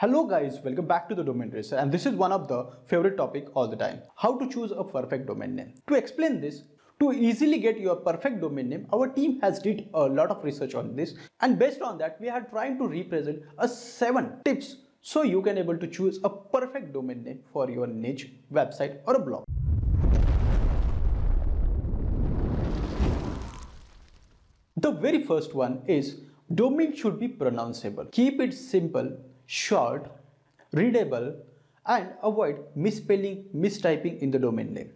Hello guys, welcome back to the Domain Racer, and this is one of the favorite topic all the time. How to choose a perfect domain name. To explain this, to easily get your perfect domain name, our team has did a lot of research on this, and based on that we are trying to represent a 7 tips so you can able to choose a perfect domain name for your niche, website or a blog. The very first one is domain should be pronounceable. Keep it simple, short, readable, and avoid misspelling, mistyping in the domain name.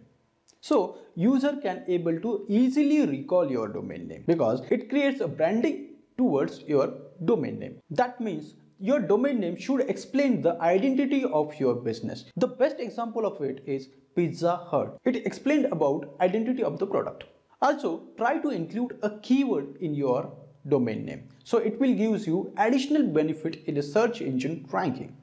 So user can able to easily recall your domain name because it creates a branding towards your domain name. That means your domain name should explain the identity of your business. The best example of it is Pizza Hut. It explained about identity of the product. Also, try to include a keyword in your domain name. So it will give you additional benefit in the search engine ranking.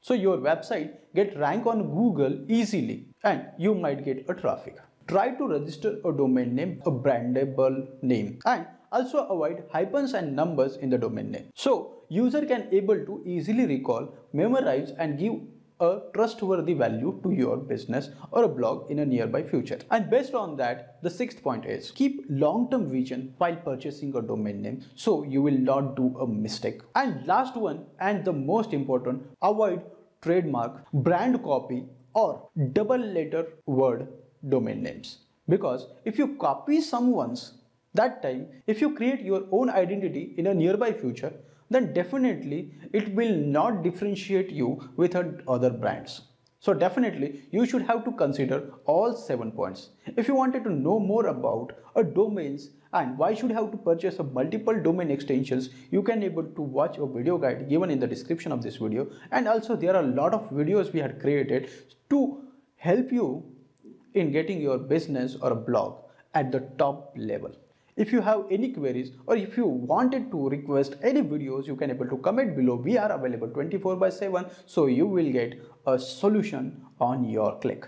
So your website get rank on Google easily and you might get a traffic. Try to register a domain name, a brandable name, and also avoid hyphens and numbers in the domain name. So user can able to easily recall, memorize and give a trustworthy value to your business or a blog in a nearby future. And based on that, the sixth point is keep long-term vision while purchasing a domain name so you will not do a mistake. And last one and the most important, avoid trademark, brand copy or double letter word domain names. Because if you copy someone's, that time if you create your own identity in a nearby future, then definitely it will not differentiate you with other brands. So definitely you should have to consider all 7 points. If you wanted to know more about a domains and why should you have to purchase a multiple domain extensions, you can able to watch a video guide given in the description of this video. And also there are a lot of videos we had created to help you in getting your business or a blog at the top level. If you have any queries or if you wanted to request any videos, you can able to comment below. We are available 24/7, so you will get a solution on your click.